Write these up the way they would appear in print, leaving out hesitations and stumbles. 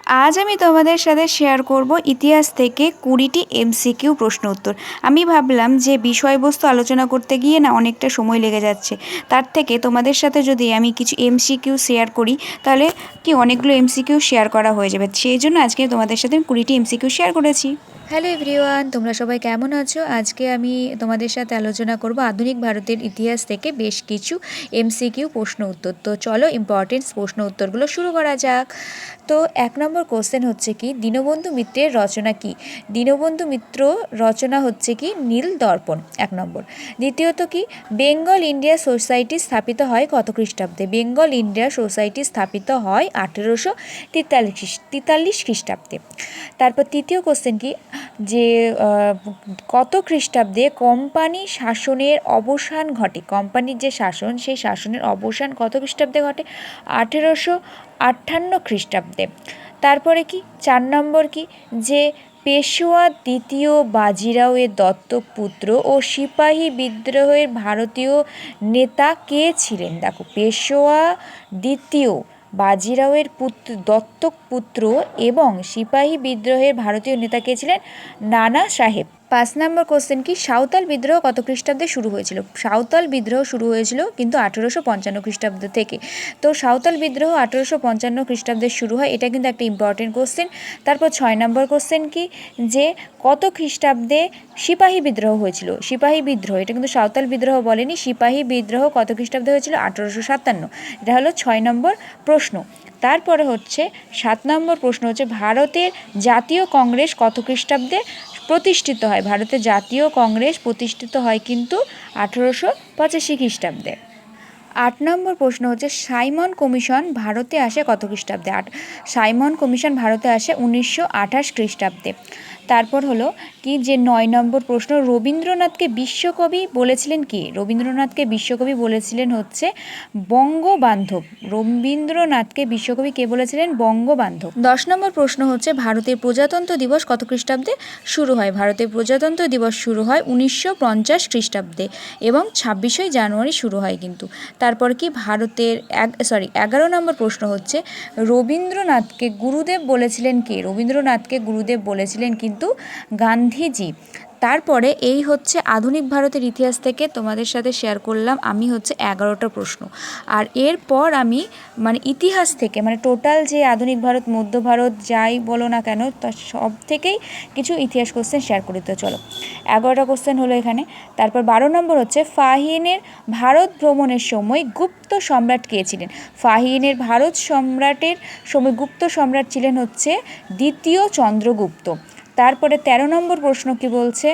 আজ আমি তোমাদের সাথে শেয়ার করব ইতিহাস থেকে 20টি এমসিকিউ প্রশ্ন উত্তর। আমি ভাবলাম যে বিষয়বস্তু আলোচনা করতে গিয়ে না অনেকটা সময় লেগে যাচ্ছে, তার থেকে তোমাদের সাথে যদি আমি কিছু এমসিকিউ শেয়ার করি তাহলে কি অনেকগুলো এমসিকিউ শেয়ার করা হয়ে যাবে। সেই জন্য আজকে তোমাদের সাথে আমি 20টি এমসিকিউ শেয়ার করেছি। হ্যালো এভরিওয়ান, তোমরা সবাই কেমন আছো? আজকে আমি তোমাদের সাথে আলোচনা করব আধুনিক ভারতের ইতিহাস থেকে বেশ কিছু এমসিকিউ প্রশ্ন উত্তর। তো চলো ইম্পর্টেন্ট প্রশ্ন উত্তরগুলো শুরু করা যাক। তো 1 নম্বর কোশ্চেন হচ্ছে কি, দীনবন্ধু মিত্রের রচনা কি? দীনবন্ধু মিত্র রচনা হচ্ছে কি নীল দর্পণ, 1 নম্বর। দ্বিতীয়ত কি, বেঙ্গল ইন্ডিয়া সোসাইটি স্থাপিত হয় কত খ্রিস্টাব্দে? বেঙ্গল ইন্ডিয়া সোসাইটি স্থাপিত হয় 1843 খ্রিস্টাব্দে। তারপর তৃতীয় কোশ্চেন কি, যে কত খ্রিস্টাব্দে কোম্পানি শাসনের অবসান ঘটে? কোম্পানির যে শাসন, সেই শাসনের অবসান কত খ্রিস্টাব্দে ঘটে? 1858 খ্রিস্টাব্দে। তারপরে কি 4 নম্বর কি, যে পেশোয়া দ্বিতীয় বাজিরাওয়ের দত্তক পুত্র ও সিপাহী বিদ্রোহের ভারতীয় নেতা কে ছিলেন? দেখো, পেশোয়া দ্বিতীয় বাজিরাওয়ের দত্তক পুত্র এবং সিপাহী বিদ্রোহের ভারতীয় নেতা কে ছিলেন? নানা সাহেব। 5 নম্বর কোশ্চেন কি, সাঁওতাল বিদ্রোহ কত খ্রিস্টাব্দে শুরু হয়েছিল? সাঁওতাল বিদ্রোহ শুরু হয়েছিল কিন্তু 1855 খ্রিস্টাব্দ থেকে। তো সাঁওতাল বিদ্রোহ 1855 খ্রিস্টাব্দে শুরু হয়, এটা কিন্তু একটা ইম্পর্টেন্ট কোশ্চেন। তারপর 6 নম্বর কোশ্চেন কি, যে কত খ্রিস্টাব্দে সিপাহী বিদ্রোহ হয়েছিল? সিপাহী বিদ্রোহ, এটা কিন্তু সাঁওতাল বিদ্রোহ বলেনি। সিপাহী বিদ্রোহ কত খ্রিস্টাব্দে হয়েছিল? 1857। এটা হলো 6 নম্বর প্রশ্ন। তারপরে হচ্ছে 7 নম্বর প্রশ্ন হচ্ছে, ভারতের জাতীয় কংগ্রেস কত খ্রিস্টাব্দে প্রতিষ্ঠিত হয়? ভারতের জাতীয় কংগ্রেস প্রতিষ্ঠিত হয় কিন্তু 1885 খ্রিস্টাব্দে। 8 নম্বর প্রশ্ন হচ্ছে, সাইমন কমিশন ভারতে আসে কত খ্রিস্টাব্দে? সাইমন কমিশন ভারতে আসে 1928 খ্রিস্টাব্দে। তারপর হলো কি, যে 9 নম্বর প্রশ্ন, রবীন্দ্রনাথকে বিশ্বকবি বলেছিলেন কি? রবীন্দ্রনাথকে বিশ্বকবি বলেছিলেন হচ্ছে বঙ্গবান্ধব। রবীন্দ্রনাথকে বিশ্বকবি কে বলেছিলেন? বঙ্গবান্ধব। 10 নম্বর প্রশ্ন হচ্ছে, ভারতের প্রজাতন্ত্র দিবস কত খ্রিস্টাব্দে শুরু হয়? ভারতের প্রজাতন্ত্র দিবস শুরু হয় 1950 খ্রিস্টাব্দে এবং 26 জানুয়ারি শুরু হয় কিন্তু। তারপর কি, ভারতের 11 নম্বর প্রশ্ন হচ্ছে, রবীন্দ্রনাথকে গুরুদেব বলেছিলেন কে? রবীন্দ্রনাথকে গুরুদেব বলেছিলেন কিন্তু গান্ধীজি। তারপরে এই হচ্ছে আধুনিক ভারতের ইতিহাস থেকে তোমাদের সাথে শেয়ার করলাম আমি হচ্ছে 11টা প্রশ্ন। আর এরপর আমি ইতিহাস থেকে টোটাল যে আধুনিক ভারত, মধ্য ভারত যাই বলো না কেন, তার সব থেকেই কিছু ইতিহাস কোশ্চেন শেয়ার করে দিতে চলো। 11টা কোশ্চেন হলো এখানে। তারপর 12 নম্বর হচ্ছে, ফাহিনের ভারত ভ্রমণের সময় গুপ্ত সম্রাট কে ছিলেন? ফাহিনের ভারত সম্রাটের সময় গুপ্ত সম্রাট ছিলেন হচ্ছে দ্বিতীয় চন্দ্রগুপ্ত। তারপরে 13 নম্বর প্রশ্ন কি বলছে,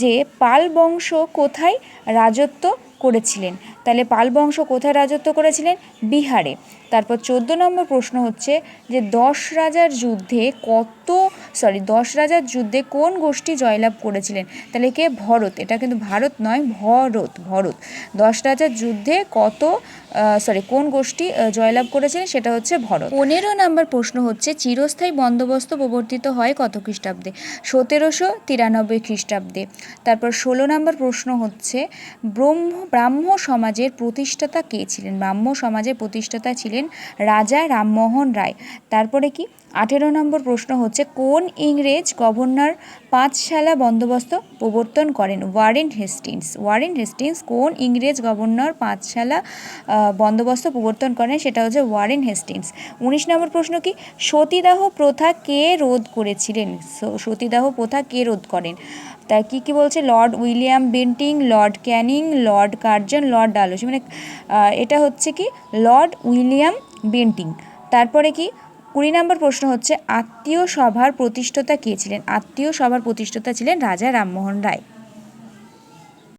যে পাল বংশ কোথায় রাজত্ব করেছিলেন? তাহলে পাল বংশ কোথায় রাজত্ব করেছিলেন? বিহারে। তারপর 14 নম্বর প্রশ্ন হচ্ছে, যে 10 রাজার যুদ্ধে কোন গোষ্ঠী জয়লাভ করেছিলেন? তাহলে কে? ভরত। এটা কিন্তু ভারত নয়, ভরত। 10 রাজার যুদ্ধে কোন গোষ্ঠী জয়লাভ করেছিলেন? সেটা হচ্ছে ভরত। 15 নম্বর প্রশ্ন হচ্ছে, চিরস্থায়ী বন্দোবস্ত প্রবর্তিত হয় কত খ্রিস্টাব্দে? 1793 খ্রিস্টাব্দে। তারপর 16 নম্বর প্রশ্ন হচ্ছে, ব্রাহ্ম সমাজের প্রতিষ্ঠাতা কে ছিলেন? ব্রাহ্ম সমাজের প্রতিষ্ঠাতা ছিলেন রাজা রামমোহন রায়। তারপরে কি 18 নম্বর প্রশ্ন হচ্ছে, কোন ইংরেজ গভর্নর পাঁচশালা বন্দোবস্ত প্রবর্তন করেন? ওয়ারেন হেস্টিংস কোন ইংরেজ গভর্নর পাঁচশালা বন্দোবস্ত প্রবর্তন করেন? সেটা হচ্ছে ওয়ারেন হেস্টিংস। 19 নম্বর প্রশ্ন কি, সতীদাহ প্রথা কে রোধ করেছিলেন? সতীদাহ প্রথা কে রোধ করেন? তাই কি বলছে? Lord William Bentinck, Lord Canning, Lord Curzon, Lord Dalhousie. এটা হচ্ছে কি লর্ড উইলিয়াম বেন্টিং। তারপরে কি 20 নম্বর প্রশ্ন হচ্ছে, আত্মীয় সভার প্রতিষ্ঠাতা কে ছিলেন? আত্মীয় সভার প্রতিষ্ঠাতা ছিলেন রাজা রামমোহন রায়।